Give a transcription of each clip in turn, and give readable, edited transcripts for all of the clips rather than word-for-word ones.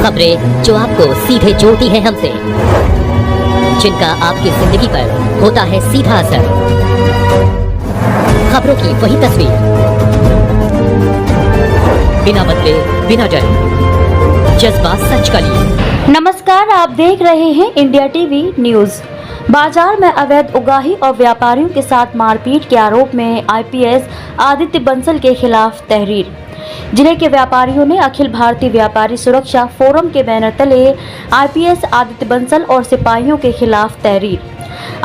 खबरें जो आपको सीधे जोड़ती हैं हमसे, जिनका आपकी जिंदगी पर होता है सीधा असर। खबरों की वही तस्वीर, बिना बदले बिना डरे, जज्बात सच का लिए। नमस्कार, आप देख रहे हैं इंडिया टीवी न्यूज। बाजार में अवैध उगाही और व्यापारियों के साथ मारपीट के आरोप में आईपीएस आदित्य बंसल के खिलाफ तहरीर। जिले के व्यापारियों ने अखिल भारतीय व्यापारी सुरक्षा फोरम के बैनर तले आईपीएस आदित्य बंसल और सिपाहियों के खिलाफ तहरीर।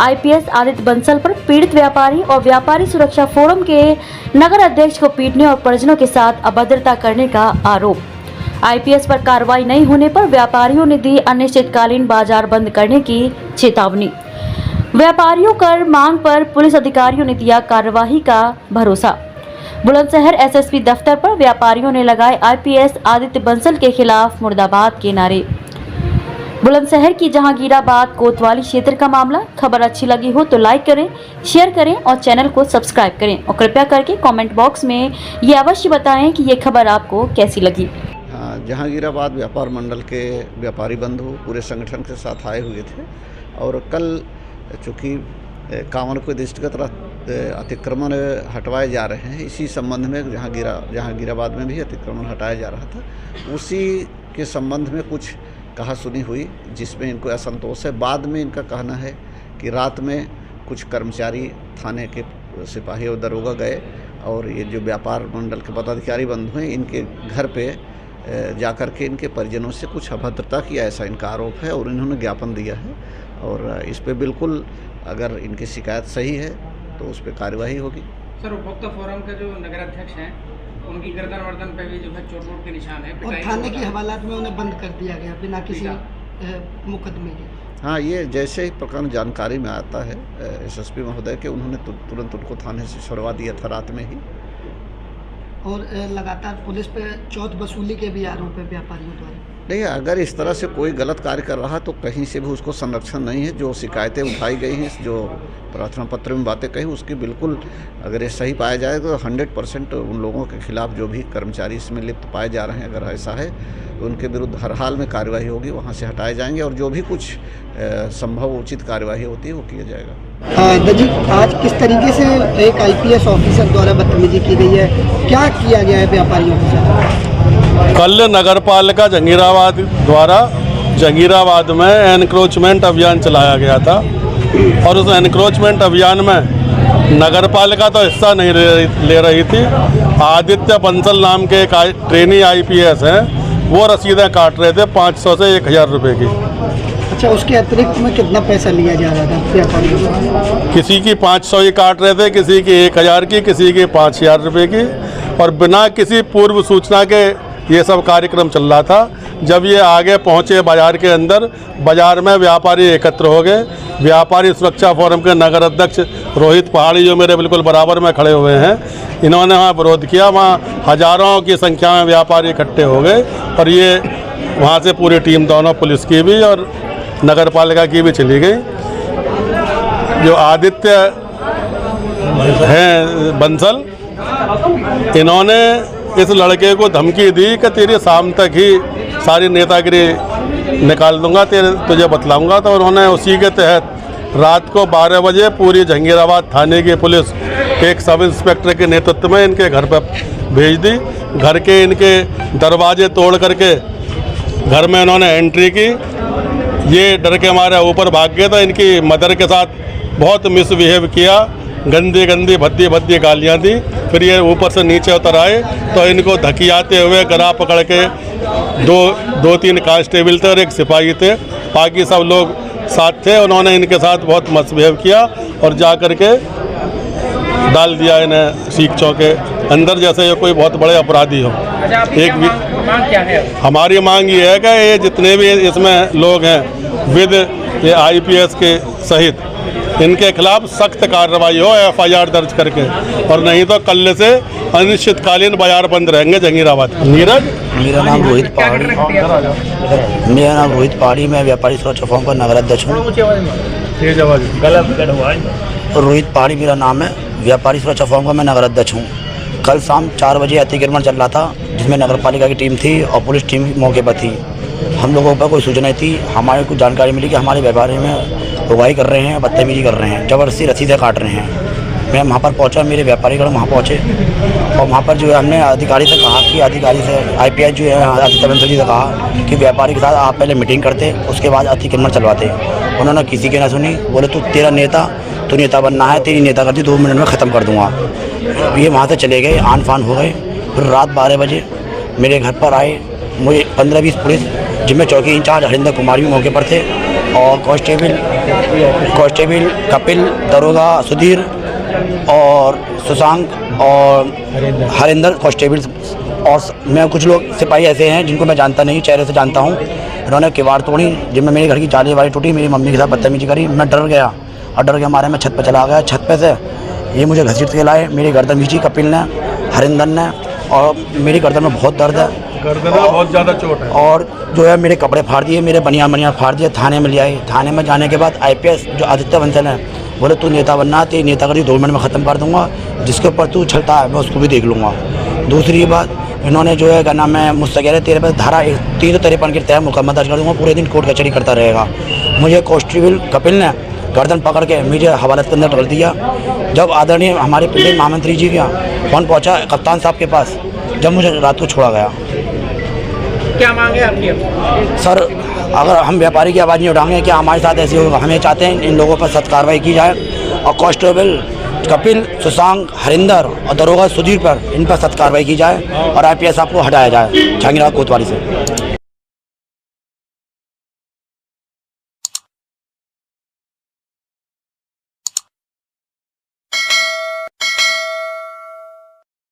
आईपीएस आदित्य बंसल पर पीड़ित व्यापारी और व्यापारी सुरक्षा फोरम के नगर अध्यक्ष को पीटने और परिजनों के साथ अभद्रता करने का आरोप। आईपीएस पर कार्रवाई नहीं होने पर व्यापारियों ने दी अनिश्चितकालीन बाजार बंद करने की चेतावनी। व्यापारियों कर मांग पर पुलिस अधिकारियों ने दिया कार्रवाई का भरोसा। बुलंदशहर एसएसपी दफ्तर पर व्यापारियों ने लगाए आईपीएस आदित्य बंसल के खिलाफ मुर्दाबाद के नारे। बुलंदशहर की जहांगीराबाद कोतवाली क्षेत्र का मामला। खबर अच्छी लगी हो तो लाइक करें, शेयर करें और चैनल को सब्सक्राइब करें और कृपया करके कमेंट बॉक्स में ये अवश्य बताएं कि ये खबर आपको कैसी लगी। जहांगीराबाद व्यापार मंडल के व्यापारी बंधु पूरे संगठन के साथ आए हुए थे और कल चूँकि कांवर को दृष्टिगत अतिक्रमण हटवाए जा रहे हैं, इसी संबंध में जहांगीराबाद में भी अतिक्रमण हटाया जा रहा था, उसी के संबंध में कुछ कहा सुनी हुई जिसमें इनको असंतोष है। बाद में इनका कहना है कि रात में कुछ कर्मचारी थाने के सिपाही और दरोगा गए और ये जो व्यापार मंडल के पदाधिकारी बंधु हैं इनके घर पे जाकर के इनके परिजनों से कुछ अभद्रता किया, ऐसा इनका आरोप है और इन्होंने ज्ञापन दिया है और इस पे बिल्कुल अगर इनकी शिकायत सही है तो उस पर कार्रवाई होगी। सर, उपभोक्ता फोरम के जो नगर अध्यक्ष हैं उनकी गर्दन वर्दन पे भी जो है चोट के निशान है और थाने की हवालात में उन्हें बंद कर दिया गया बिना किसी मुकदमे के। हाँ, ये जैसे ही प्रकरण जानकारी में आता है एसएसपी महोदय के, उन्होंने तुरंत उनको थाने से छुड़वा दिया था रात में ही। और लगातार पुलिस पे चौथ वसूली के भी आरोप है व्यापारियों द्वारा। नहीं, अगर इस तरह से कोई गलत कार्य कर रहा तो कहीं से भी उसको संरक्षण नहीं है। जो शिकायतें उठाई गई हैं, जो प्रार्थना पत्र में बातें कही, उसकी बिल्कुल अगर ये सही पाया जाए तो 100% उन लोगों के खिलाफ जो भी कर्मचारी इसमें लिप्त पाए जा रहे हैं, अगर ऐसा है तो उनके विरुद्ध हर हाल में कार्रवाई होगी, वहाँ से हटाए जाएंगे और जो भी कुछ संभव उचित कार्रवाई होती है वो किया जाएगा। जी, आज किस तरीके से एक आईपीएस ऑफिसर द्वारा बदतमीजी की गई है, क्या किया गया है व्यापारियों के साथ? कल नगर पालिका जहांगीराबाद द्वारा जहांगीराबाद में एनक्रोचमेंट अभियान चलाया गया था और उस एनक्रोचमेंट अभियान में नगर पालिका तो हिस्सा नहीं ले रही थी। आदित्य बंसल नाम के एक ट्रेनी आईपीएस हैं, वो रसीदें काट रहे थे 500 से 1000 रुपये की। अच्छा, उसके अतिरिक्त में कितना पैसा लिया जा रहा था व्यापारियों से? किसी की 500 ही काट रहे थे, किसी की 1000 की, किसी की 5000 रुपये की और बिना किसी पूर्व सूचना के ये सब कार्यक्रम चल रहा था। जब ये आगे पहुँचे बाजार के अंदर, बाजार में व्यापारी एकत्र हो गए। व्यापारी सुरक्षा फोरम के नगर अध्यक्ष रोहित पहाड़ी जो मेरे बिल्कुल बराबर में खड़े हुए हैं, इन्होंने वहाँ विरोध किया। वहाँ हजारों की संख्या में व्यापारी इकट्ठे हो गए और ये वहाँ से पूरी टीम, दोनों पुलिस की भी और नगर पालिका की भी चली गई। जो आदित्य हैं बंसल, इन्होंने इस लड़के को धमकी दी कि तेरी शाम तक ही सारी नेतागिरी निकाल दूंगा, तुझे बतलाऊंगा। तो उन्होंने उसी के तहत रात को 12 बजे पूरी जहांगीराबाद थाने की पुलिस एक सब इंस्पेक्टर के नेतृत्व में इनके घर पर भेज दी। घर के इनके दरवाजे तोड़ करके घर में इन्होंने एंट्री की। ये डर के मारे ऊपर भाग गए तो इनकी मदर के साथ बहुत मिसबिहेव किया, गंदी गंदी भद्दी भद्दी गालियाँ दी। फिर ये ऊपर से नीचे उतर आए तो इनको धकियाते हुए गला पकड़ के दो तीन कांस्टेबल थे और एक सिपाही थे, बाकी सब लोग साथ थे। उन्होंने इनके साथ बहुत मिसबिहेव किया और जा कर के डाल दिया इन्हें सीख चौक के अंदर, जैसे ये कोई बहुत बड़े अपराधी हो। एक भी मांग क्या है? हमारी मांग ये है कि ये जितने भी इसमें लोग हैं विद ये आईपीएस के सहित, इनके खिलाफ सख्त कार्रवाई हो, एफआईआर दर्ज करके, और नहीं तो कल से अनिश्चितकालीन बाजार बंद रहेंगे जहांगीराबाद। नीरज, मेरा नाम रोहित पहाड़ी, मैं व्यापारी सुरक्षा फोरम का नगर अध्यक्ष हूँ। रोहित पहाड़ी मेरा नाम है, व्यापारी सुरक्षा फोरम का मैं नगर अध्यक्ष हूँ। कल शाम 4 बजे अतिक्रमण चल रहा था जिसमें नगर पालिका की टीम थी और पुलिस टीम मौके पर थी। हम लोगों पर कोई सूचना थी, हमारे को जानकारी मिली कि हमारे व्यापारी में उगाही कर रहे हैं, बदतमीजी कर रहे हैं, ज़बरदस्ती रसीदें काट रहे हैं। मैं वहाँ पर पहुँचा, मेरे व्यापारीगण वहाँ पहुँचे और वहाँ पर जो है हमने अधिकारी से कहा कि अधिकारी से IPS जो है आदित्य बंसल जी से कहा कि व्यापारी के साथ आप पहले मीटिंग करते, उसके बाद अतिक्रमण चलवाते। उन्होंने किसी की ना सुनी, बोले तू तेरा नेता, तू नेता बनना है, तेरी नेता करती 2 मिनट में ख़त्म कर दूँगा। ये वहाँ से चले गए, आन फान हो गए। फिर रात 12 बजे मेरे घर पर आए, मुझे 15-20 पुलिस, जिनमें चौकी इंचार्ज हरिंदर कुमार भी मौके पर थे और कांस्टेबल कपिल, दरोगा सुधीर और सुशांक और हरिंदर कांस्टेबल, और मैं कुछ लोग सिपाही ऐसे हैं जिनको मैं जानता नहीं, चेहरे से जानता हूँ। इन्होंने किवाड़ तोड़ी, जिनमें मेरे घर की जाली वाली टूटी, मेरी मम्मी के साथ बदतमीजी करी। मैं डर गया और डर के मारे मैं छत पर चला गया। छत पे से ये मुझे घसीट के लाए, मेरी गर्दन खींची कपिल ने, हरिंदर ने, और मेरी गर्दन में बहुत दर्द है, गर्दन में बहुत ज़्यादा चोट है। और जो है मेरे कपड़े फाड़ दिए, मेरे बनियान फाड़ दिए। थाने में ले आए। थाने में जाने के बाद IPS जो आदित्य बंसल है, बोले तू नेता बनना, तेरी नेता कर 2 मिनट में ख़त्म कर दूंगा, जिसके ऊपर तू छलता है मैं उसको भी देख लूँगा। दूसरी बात, इन्होंने जो है क्या नाम है, मुझसे कह रहे तेरे पर धारा 353 के तहत मुकदमा दर्ज कर दूँगा, पूरे दिन कोर्ट कचहरी करता रहेगा। मुझे कांस्टेबल कपिल ने गर्दन पकड़ के मुझे हवालात के अंदर डाल दिया। जब आदरणीय हमारे प्रदेश महामंत्री जी का फ़ोन पहुँचा कप्तान साहब के पास, जब मुझे रात को छोड़ा गया। क्या मांगे आपकी? सर, अगर हम व्यापारी की आवाज़ नहीं उठाएंगे, क्या हमारे साथ ऐसे होगा? हमें चाहते हैं इन लोगों पर सख्त कार्रवाई की जाए और कांस्टेबल कपिल, सुशांक, हरिंदर और दरोगा सुधीर पर इन पर सख्त कार्रवाई की जाए और IPS आपको हटाया जाए जहांगीरपुर कोतवाली से।